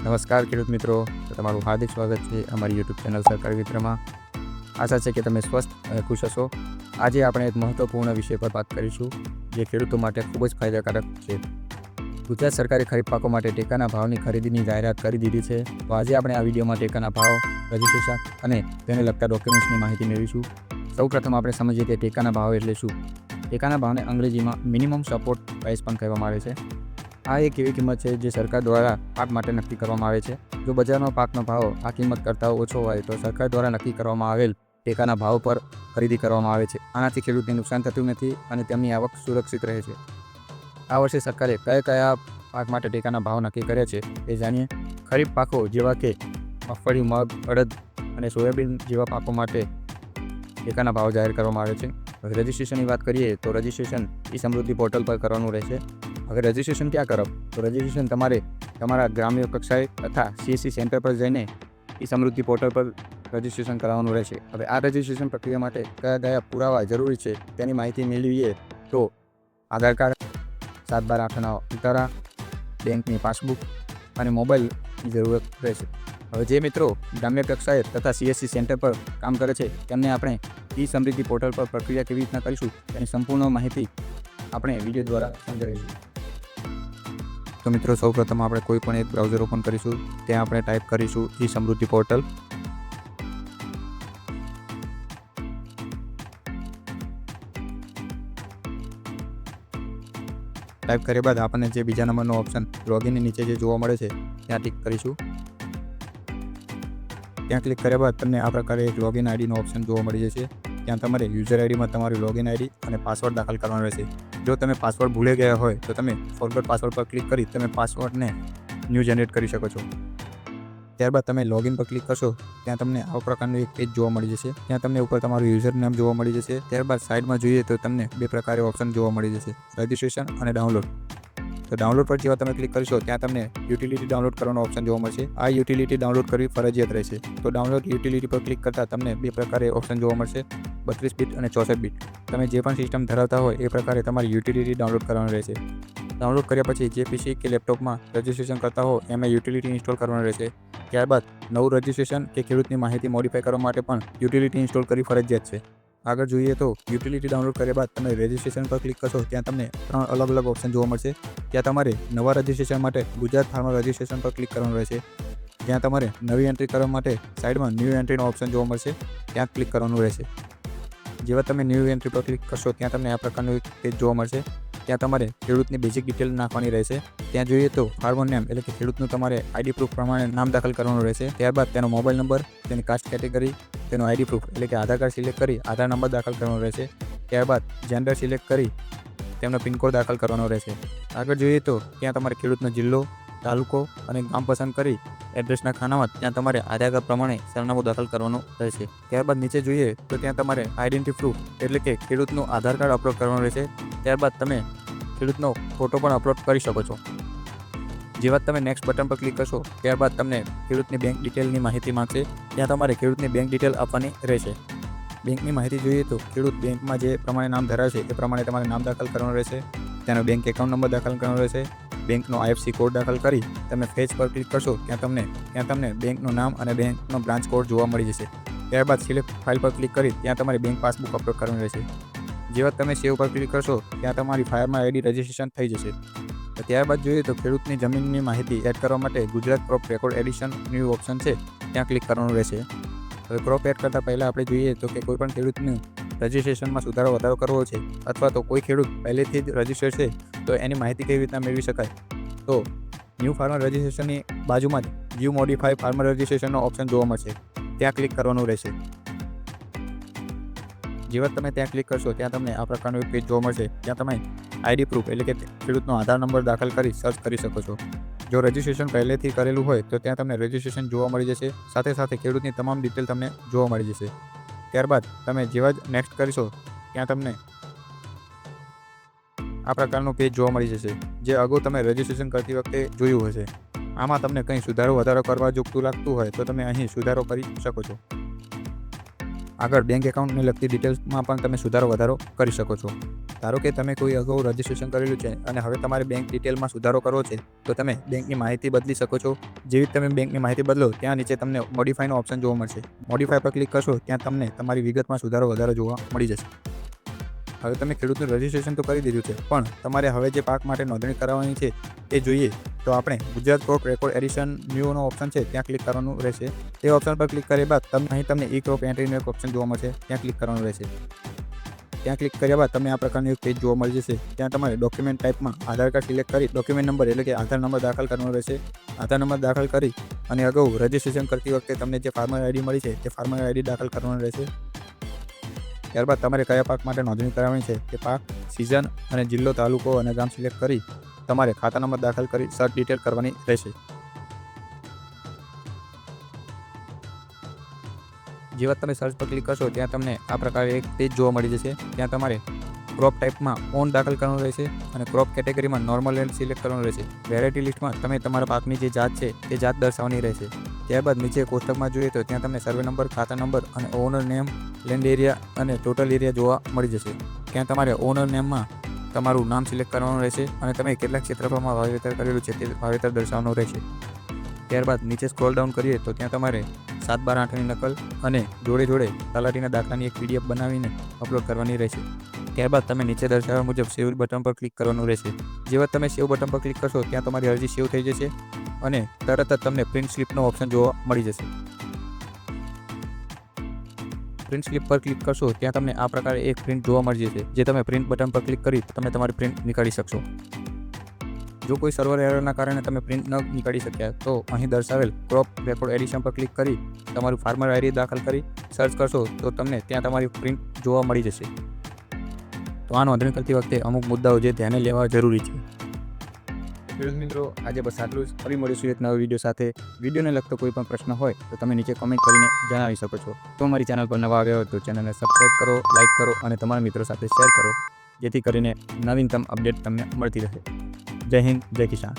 નમસ્કાર ખેડૂત મિત્રો, તમારું હાર્દિક સ્વાગત છે અમારી યુટ્યુબ ચેનલ સરકારી મિત્રમાં. આશા છે કે તમે સ્વસ્થ અને ખુશ હશો. આજે આપણે એક મહત્વપૂર્ણ વિષય પર વાત કરીશું જે ખેડૂતો માટે ખૂબ જ ફાયદાકારક છે. ગુજરાત સરકારે ખરીફ પાકો માટે ટેકાના ભાવની ખરીદીની જાહેરાત કરી દીધી છે. તો આજે આપણે આ વિડીયોમાં ટેકાના ભાવ, રજિસ્ટ્રેશન અને તેને લગતા ડોક્યુમેન્ટ્સની માહિતી મેળવીશું. સૌપ્રથમ આપણે સમજીએ કે ટેકાના ભાવ એટલે શું. ટેકાના ભાવને અંગ્રેજીમાં મિનિમમ સપોર્ટ પ્રાઇસ પણ કહેવામાં આવે છે. આ એક એવી કિંમત છે જે સરકાર દ્વારા પાક માટે નક્કી કરવામાં આવે છે. જો બજારમાં પાકનો ભાવ આ કિંમત કરતાં ઓછો હોય તો સરકાર દ્વારા નક્કી કરવામાં આવેલ ટેકાના ભાવ પર ખરીદી કરવામાં આવે છે. આનાથી ખેડૂતને નુકસાન થતું નથી અને તેમની આવક સુરક્ષિત રહે છે. આ વર્ષે સરકારે કયા પાક માટે ટેકાના ભાવ નક્કી કર્યા છે એ જાણીએ. ખરીફ પાકો જેવા કે મગફળી, મગ, અડદ અને સોયાબીન જેવા પાકો માટે ટેકાના ભાવ જાહેર કરવામાં આવે છે. હવે રજિસ્ટ્રેશનની વાત કરીએ તો રજિસ્ટ્રેશન ઈ-સમૃદ્ધિ પોર્ટલ પર કરવાનું રહેશે. હવે રજિસ્ટ્રેશન ક્યાં કરો? તો રજિસ્ટ્રેશન તમારે તમારા ગ્રામ્ય કક્ષાએ તથા CSC સેન્ટર પર જઈને ઈ-સમૃદ્ધિ પોર્ટલ પર રજિસ્ટ્રેશન કરાવવાનું રહેશે. હવે આ રજિસ્ટ્રેશન પ્રક્રિયા માટે કયા પુરાવા જરૂરી છે તેની માહિતી મેળવીએ તો આધાર કાર્ડ, 7/12/8ના ઉતારા, બેંકની પાસબુક અને મોબાઈલની જરૂરત રહેશે. હવે જે મિત્રો ગ્રામ્ય કક્ષાએ તથા CSC સેન્ટર પર કામ કરે છે તેમને આપણે ઈ-સમૃદ્ધિ પોર્ટલ પર પ્રક્રિયા કેવી રીતના કરીશું તેની સંપૂર્ણ માહિતી આપણે વિડીયો દ્વારા સમજાવીશું. તો મિત્રો, સૌપ્રથમ આપણે કોઈ પણ એક બ્રાઉઝર ઓપન કરીશું. ત્યાં આપણે ટાઈપ કરીશું ઈ-સમૃદ્ધિ પોર્ટલ. ટાઈપ કર્યા બાદ આપણને જે બીજા નંબરનો ઓપ્શન લોગિનની નીચે જે જોવા મળે છે ત્યાં ક્લિક કરીશું. ત્યાં ક્લિક કર્યા બાદ તમને આ પ્રકારે એક લોગિન આઈડીનો ઓપ્શન જોવા મળી જશે. ત્યાં તમારે યુઝર આઈડીમાં તમારી લોગિન આઈડી અને પાસવર્ડ દાખલ કરવાનો રહેશે. જો તમે પાસવર્ડ ભૂલી ગયા હોય તો તમે ફોરગોટ પાસવર્ડ પર ક્લિક કરી તમે પાસવર્ડને ન્યૂ જનરેટ કરી શકો છો. ત્યારબાદ તમે લોગિન પર ક્લિક કરશો ત્યાં તમને આ પ્રકારનું એક પેજ જોવા મળી જશે. ત્યાં તમને ઉપર તમારું યુઝર નેમ જોવા મળી જશે. ત્યારબાદ સાઈડમાં જોઈએ તો તમને બે પ્રકારે ઓપ્શન જોવા મળી જશે, રજિસ્ટ્રેશન અને ડાઉનલોડ. તો ડાઉનલોડ પર જેવા તમે ક્લિક કરશો ત્યાં તમને યુટિલિટી ડાઉનલોડ કરવાનો ઓપ્શન જોવા મળશે. આ યુટિલિટી ડાઉનલોડ કરવી ફરજિયાત રહેશે. તો ડાઉનલોડ યુટિલિટી પર ક્લિક કરતાં તમને બે પ્રકારે ઓપ્શન જોવા મળશે, 32 બીટ અને 64 બીટ. તમે જે પણ સિસ્ટમ ધરાવતા હોય એ પ્રકારે તમારી યુટિલિટી ડાઉનલોડ કરવાનું રહેશે. ડાઉનલોડ કર્યા પછી જે PC કે લેપટોપમાં રજિસ્ટ્રેશન કરતા હો એમાં યુટિલિટી ઇન્સ્ટોલ કરવાનું રહેશે. ત્યારબાદ નવું રજિસ્ટ્રેશન કે ખેડૂતની માહિતી મોડિફાઈ કરવા માટે પણ યુટિલિટી ઇન્સ્ટોલ કરવી ફરજિયાત છે. આગળ જોઈએ તો યુટિલિટી ડાઉનલોડ કર્યા બાદ તમે રજિસ્ટ્રેશન પર ક્લિક કરશો ત્યાં તમને 3 અલગ ઓપ્શન જોવા મળશે. ત્યાં તમારે નવા રજિસ્ટ્રેશન માટે ગુજરાત ફાર્મર રજિસ્ટ્રેશન પર ક્લિક કરવાનું રહેશે. ત્યાં તમારે નવી એન્ટ્રી કરવા માટે સાઈડમાં ન્યૂ એન્ટ્રીનો ઓપ્શન જોવા મળશે, ત્યાં ક્લિક કરવાનું રહેશે. જેવા તમે ન્યૂ એન્ટ્રી પર ક્લિક કરશો ત્યાં તમને આ પ્રકારનું એક પેજ જોવા મળશે. ત્યાં તમારે ખેડૂતની બેઝિક ડિટેલ નાખવાની રહેશે. ત્યાં જોઈએ તો ફાર્મર નેમ એટલે કે ખેડૂતનું તમારે આઈડી પ્રૂફ પ્રમાણે નામ દાખલ કરવાનું રહેશે. ત્યારબાદ તેનો મોબાઈલ નંબર, તેની કાસ્ટ કેટેગરી, તેનો આઈડી પ્રૂફ એટલે કે આધાર કાર્ડ સિલેક્ટ કરી આધાર નંબર દાખલ કરવાનો રહેશે. ત્યારબાદ જેન્ડર સિલેક્ટ કરી તેમનો પિનકોડ દાખલ કરવાનો રહેશે. આગળ જોઈએ તો ત્યાં તમારે ખેડૂતનો જિલ્લો, તાલુકો અને ગામ પસંદ કરી એડ્રેસના ખાનામાં ત્યાં તમારે આધાર કાર્ડ પ્રમાણે સરનામું દાખલ કરવાનું રહેશે. ત્યારબાદ નીચે જોઈએ તો ત્યાં તમારે આઈડેન્ટિટી પ્રૂફ એટલે કે ખેડૂતનું આધાર કાર્ડ અપલોડ કરવાનું રહેશે. ત્યારબાદ તમે ખેડૂતનો ફોટો પણ અપલોડ કરી શકો છો. જેવા તમે નેક્સ્ટ બટન પર ક્લિક કરશો ત્યારબાદ તમને ખેડૂતની બેંક ડિટેલની માહિતી માંગશે. ત્યાં તમારે ખેડૂતની બેંક ડિટેલ આપવાની રહેશે. બેંકની માહિતી જોઈએ તો ખેડૂત બેંકમાં જે પ્રમાણે નામ ધરાવશે એ પ્રમાણે તમારે નામ દાખલ કરવાનું રહેશે. તેનો બેંક એકાઉન્ટ નંબર દાખલ કરવાનો રહેશે. બેંકનો IFSC કોડ દાખલ કરી તમે ફેચ પર ક્લિક કરશો ત્યાં તમને બેંકનું નામ અને બેંકનો બ્રાન્ચ કોડ જોવા મળી જશે. ત્યારબાદ સિલેક્ટ ફાઇલ પર ક્લિક કરી ત્યાં તમારી બેંક પાસબુક અપલોડ કરવાની રહેશે. જેવા તમે સેવ પર ક્લિક કરશો ત્યાં તમારી ફાયરમાં આઈડી રજિસ્ટ્રેશન થઈ જશે. ત્યારબાદ જોઈએ તો ખેડૂતની જમીનની માહિતી એડ કરવા માટે Gujarat crop record addition new option છે ત્યાં ક્લિક કરવાનું રહેશે. હવે ક્રોપ એડ કરતાં પહેલાં આપણે જોઈએ તો કે કોઈપણ ખેડૂતનું રજિસ્ટ્રેશનમાં સુધારો વધારો કરવો છે અથવા તો કોઈ ખેડૂત પહેલેથી જ રજિસ્ટર છે તો એની માહિતી કેવી રીતના મેળવી શકાય. તો ન્યૂ ફાર્મર રજિસ્ટ્રેશનની બાજુમાં જ વ્યૂ મોડિફાઈ ફાર્મર રજિસ્ટ્રેશનનો ઓપ્શન જોવા મળશે, ત્યાં ક્લિક કરવાનું રહેશે. જેવા તમે ત્યાં ક્લિક કરશો ત્યાં તમને આ પ્રકારનું એક પેજ જોવા મળશે. ત્યાં તમે આઈડી પ્રૂફ એટલે કે ખેડૂતનો આધાર નંબર દાખલ કરી સર્ચ કરી શકો છો. જો રજિસ્ટ્રેશન પહેલેથી કરેલું હોય તો ત્યાં તમને રજિસ્ટ્રેશન જોવા મળી જશે. સાથે ખેડૂતની તમામ ડિટેલ તમને જોવા મળી જશે. ત્યારબાદ તમે જેવા જ નેક્સ્ટ કરીશો ત્યાં તમને આ પ્રકારનું પેજ જોવા મળી જશે જે અગાઉ તમે રજિસ્ટ્રેશન કરતી વખતે જોયું હશે. આમાં તમને કંઈ સુધારો વધારો કરવા જોગતું લાગતું હોય તો તમે અહીં સુધારો કરી શકો છો. આગળ બેંક એકાઉન્ટને લગતી ડિટેલ્સમાં પણ તમે સુધારો વધારો કરી શકો છો. ધારો કે તમે કોઈ અગાઉ રજિસ્ટ્રેશન કરેલું છે અને હવે તમારે બેંક ડિટેલમાં સુધારો કરવો છે તો તમે બેંકની માહિતી બદલી શકો છો. જેવી તમે બેંકની માહિતી બદલો ત્યાં નીચે તમને મોડિફાઈનો ઓપ્શન જોવા મળશે. મોડિફાઈ પર ક્લિક કરશો ત્યાં તમને તમારી વિગતમાં સુધારો વધારો જોવા મળી જશે. હવે તમે ખેડૂતનું રજિસ્ટ્રેશન તો કરી દીધું છે, પણ તમારે હવે જે પાક માટે નોંધણી કરાવવાની છે એ જોઈએ તો આપણે ગુજરાત ક્રોપ રેકોર્ડ એડિશન ન્યૂનો ઓપ્શન છે ત્યાં ક્લિક કરવાનું રહેશે. તે ઓપ્શન પર ક્લિક કર્યા બાદ તમને ઈ ક્રોપ એન્ટ્રીનો એક ઓપ્શન જોવા મળશે, ત્યાં ક્લિક કરવાનું રહેશે. ત્યાં ક્લિક કર્યા બાદ તમને આ પ્રકારનું એક પેજ જોવા મળી જશે. ત્યાં તમારે ડોક્યુમેન્ટ ટાઈપમાં આધાર કાર્ડ સિલેક્ટ કરી ડોક્યુમેન્ટ નંબર એટલે કે આધાર નંબર દાખલ કરવાનો રહેશે. આધાર નંબર દાખલ કરી અને અગાઉ રજિસ્ટ્રેશન કરતી વખતે તમને જે ફાર્મર આઈડી મળી છે તે ફાર્મર આઈડી દાખલ કરવાનું રહેશે. ત્યારબાદ તમારે કયા પાક માટે નોંધણી કરાવવાની છે તે પાક, સિઝન અને જિલ્લો, તાલુકો અને ગામ સિલેક્ટ કરી તમારે ખાતા નંબર દાખલ કરી સર્ચ ડિટેલ કરવાની રહેશે. જેવા તમે સર્ચ પર ક્લિક કરશો ત્યાં તમને આ પ્રકારે એક પેજ જોવા મળી જશે. ત્યાં તમારે ક્રોપ ટાઈપમાં ઓન દાખલ કરવાનું રહેશે અને ક્રોપ કેટેગરીમાં નોર્મલ લેન્ડ સિલેક્ટ કરવાનું રહેશે. વેરાયટી લિસ્ટમાં તમે તમારા પાકની જે જાત છે તે જાત દર્શાવવાની રહેશે. ત્યારબાદ નીચે કોષ્ટકમાં જોઈએ તો ત્યાં તમને સર્વે નંબર, ખાતા નંબર અને ઓનર નેમ, લેન્ડ એરિયા અને ટોટલ એરિયા જોવા મળી જશે. ત્યાં તમારે ઓનર નેમમાં તમારું નામ સિલેક્ટ કરવાનું રહેશે અને તમે કેટલા ક્ષેત્રફળમાં વાવેતર કરેલું છે તે વાવેતર દર્શાવવાનું રહેશે. ત્યારબાદ નીચે સ્ક્રોલ ડાઉન કરીએ તો ત્યાં તમારે 7/12/8ની નકલ અને જોડે તલાટીના દાખલાની એક PDF બનાવીને અપલોડ કરવાની રહેશે. ત્યારબાદ તમે નીચે દર્શાવ્યા મુજબ સેવ બટન પર ક્લિક કરવાનું રહેશે. જેવા તમે સેવ બટન પર ક્લિક કરશો ત્યાં તમારી અરજી સેવ થઈ જશે અને તરત જ તમને પ્રિન્ટ સ્લિપનો ઓપ્શન જોવા મળી જશે. પ્રિન્ટ સ્લિપ પર ક્લિક કરશો ત્યાં તમને આ પ્રકારે એક પ્રિન્ટ જોવા મળી જશે, જે તમે પ્રિન્ટ બટન પર ક્લિક કરી તમે તમારી પ્રિન્ટ નીકાળી શકશો. જો કોઈ સર્વર એરરના કારણે તમે પ્રિન્ટ ન નીકાળી શક્યા તો અહીં દર્શાવેલ ક્રોપ રેકોર્ડ એડિશન પર ક્લિક કરી તમારું ફાર્મર આઈડી દાખલ કરી સર્ચ કરશો તો તમને ત્યાં તમારી પ્રિન્ટ જોવા મળી જશે. તો આ નોંધણી કરતી વખતે અમુક મુદ્દાઓ જે ધ્યાને લેવા જરૂરી છે. ખેડૂત મિત્રો, આજે બસ આટલું જ. ફરી મળીશું એક નવા વિડીયો સાથે. વિડીયોને લગતો કોઈ પણ પ્રશ્ન હોય તો તમે નીચે કમેન્ટ કરીને જણાવી શકો છો. તો અમારી ચેનલ પર નવા આવ્યા હોય તો ચેનલને સબસ્ક્રાઈબ કરો, લાઇક કરો અને તમારા મિત્રો સાથે શેર કરો, જેથી કરીને નવીનતમ અપડેટ તમને મળતી રહે. જય હિન્દ, જય કિસાન.